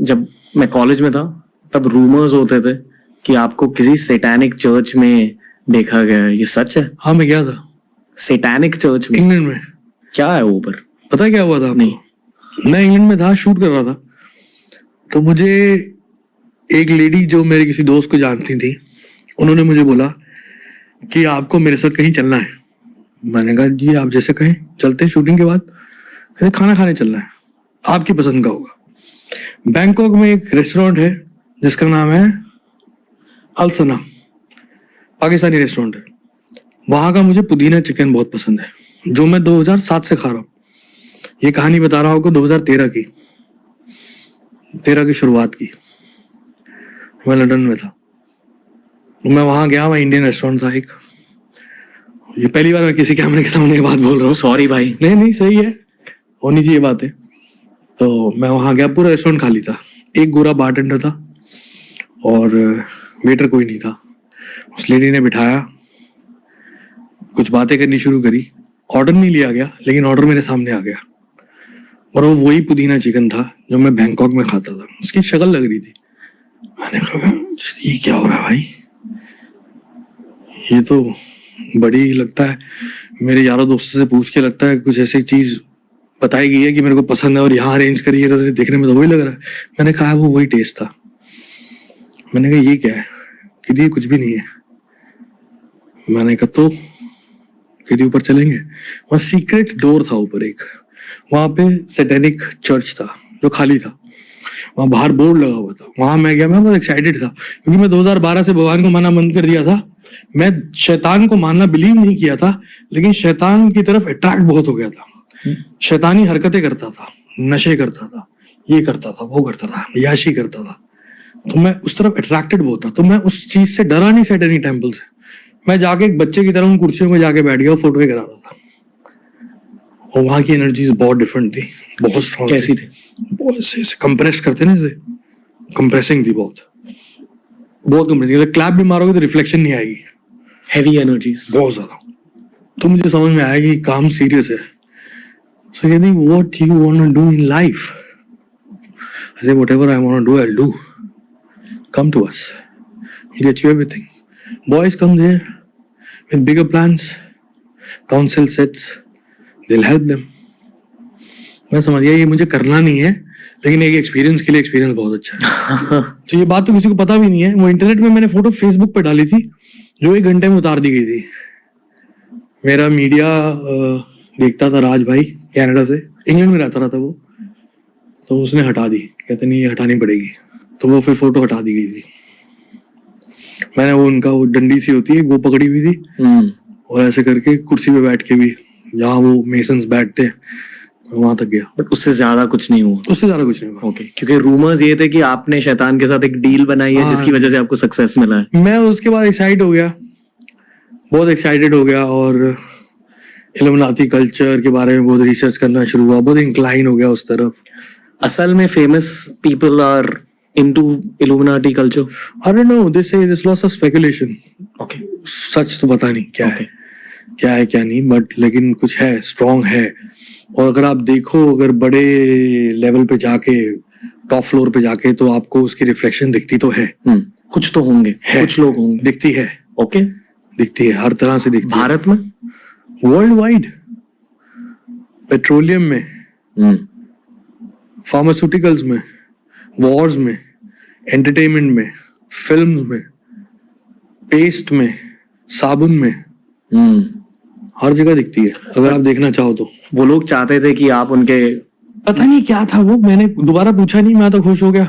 जब मैं कॉलेज में था तब रूमर्स होते थे कि आपको किसी सैटेनिक चर्च में देखा गया है, ये सच है? हाँ मैं गया था सैटेनिक चर्च में? इंग्लैंड में। क्या है वो पर? पता है क्या हुआ था आपको? नहीं। मैं इंग्लैंड में था, शूट कर रहा था, तो मुझे एक लेडी जो मेरे किसी दोस्त को जानती थी, उन्होंने मुझे बोला कि आपको मेरे साथ कहीं चलना है। मैंने कहा जी आप जैसे कहें, चलते हैं शूटिंग के बाद। कहते खाना खाने चलना है, आपकी पसंद का होगा। बैंकॉक में एक रेस्टोरेंट है जिसका नाम है अलसना, पाकिस्तानी रेस्टोरेंट है। वहाँ का मुझे पुदीना चिकन बहुत पसंद है, जो मैं 2007 से खा रहा हूँ। ये कहानी बता रहा हूँ आपको 2013 की शुरुआत की। मैं लंदन में था, मैं वहाँ गया, वहाँ इंडियन रेस्टोरेंट था एक। ये पहली बार मैं किसी कैमरे के सामने ये बात बोल रहा हूँ, सॉरी भाई। नहीं सही है, होनी चाहिए बात है। तो मैं वहाँ गया, पूरा रेस्टोरेंट खाली था, एक गोरा बारटेंडर था और वेटर कोई नहीं था। उस लेडी ने बिठाया, कुछ बातें करनी शुरू करी। ऑर्डर नहीं लिया गया, लेकिन ऑर्डर मेरे सामने आ गया और वो वही पुदीना चिकन था जो मैं बैंकॉक में खाता था। उसकी शक्ल लग रही थी। मैंने कहा ये क्या हो रहा है भाई, ये तो बड़ी लगता है, मेरे यारों दोस्तों से पूछ के लगता है कुछ ऐसी चीज बताई गई है कि मेरे को पसंद है और यहाँ अरेंज करी है, और देखने में तो वही लग रहा है। मैंने कहा वो वही टेस्ट था। मैंने कहा ये क्या है? कि ये कुछ भी नहीं है। मैंने कहा तो कि ऊपर चलेंगे। वहाँ सीक्रेट डोर था ऊपर एक, वहाँ पे सैटेनिक चर्च था जो खाली था, वहाँ बाहर बोर्ड लगा हुआ था। वहां मैं गया, मैं बहुत एक्साइटेड था क्योंकि मैं 2012 से भगवान को मानना बंद कर दिया था। मैं शैतान को मानना बिलीव नहीं किया था, लेकिन शैतान की तरफ अट्रैक्ट बहुत हो गया था। शैतानी हरकतें करता था, नशे करता था, ये करता था, वो करता था, याशी करता था, तो मैं उस तरफ अट्रैक्टेड बहुत था। तो मैं उस चीज से डरा नहीं, सैटेनिक टेम्पल से। मैं जाके एक बच्चे की तरह उन कुर्सियों में जाके बैठ गया, फोटो करा रहा था। और वहां की एनर्जीज बहुत डिफरेंट थी, बहुत स्ट्रॉन्ग। कैसी थी? ऐसे कंप्रेस करते ना, ऐसे कंप्रेसिंग थी, बहुत कंप्रेसिंग। क्लैप भी मारोगे तो रिफ्लेक्शन नहीं आएगी, हैवी एनर्जीज बहुत ज्यादा। तो मुझे समझ में आया कि काम सीरियस है। सो कहती what you want to do in life? I say whatever I want to do I will do, come to us, we let you everything. Boys come there with bigger plans, council sets, they will help them. मैं समझ गया ये मुझे करना नहीं है, लेकिन एक एक्सपीरियंस के लिए एक्सपीरियंस बहुत अच्छा है। तो ये बात तो किसी को पता भी नहीं है। वो इंटरनेट में मैंने फोटो फेसबुक पे डाली थी जो 1 घंटे में उतार दी गई थी। मेरा मीडिया देखता था, राज भाई कनाडा से, इंग्लैंड में रहता था वो, तो उसने हटा दी, कहते नहीं ये हटानी पड़ेगी, तो वो फिर फोटो हटा दी गई थी। मैंने वो उनका वो डंडी सी होती है वो पकड़ी हुई थी और ऐसे करके कुर्सी पे बैठ के भी, जहाँ वो मेसन्स बैठते हैं वहां तक गया। बट उससे ज्यादा कुछ नहीं हुआ? उससे ज्यादा कुछ नहीं हुआ। ओके, क्योंकि रूमर्स ये थे कि आपने शैतान के साथ एक डील बनाई है जिसकी वजह से आपको सक्सेस मिला है। मैं उसके बाद एक्साइट हो गया, बहुत एक्साइटेड हो गया, और इल्यूमिनाटी कल्चर के बारे में बहुत रिसर्च करना शुरू हुआ, बहुत इंक्लाइन हो गया उस तरफ। असल में famous people are into Illuminati culture? I don't know, they say this lots of speculation. Okay, सच तो पता नहीं क्या है क्या नहीं, बट लेकिन कुछ है, स्ट्रॉन्ग है। और अगर आप देखो, अगर बड़े लेवल पे जाके, टॉप फ्लोर पे जाके, तो आपको उसकी रिफ्लेक्शन दिखती तो है। कुछ तो होंगे, कुछ लोग होंगे, दिखती है। ओके, दिखती है, हर तरह से दिखती है। भारत में, वर्ल्ड वाइड, पेट्रोलियम में, फार्मास्यूटिकल्स में, वॉर्स में, एंटरटेनमेंट में, फिल्म्स में, पेस्ट में, साबुन में, हर जगह दिखती है अगर आप देखना चाहो तो। वो लोग चाहते थे कि आप उनके, पता नहीं क्या था वो, मैंने दोबारा पूछा नहीं, मैं तो खुश हो गया।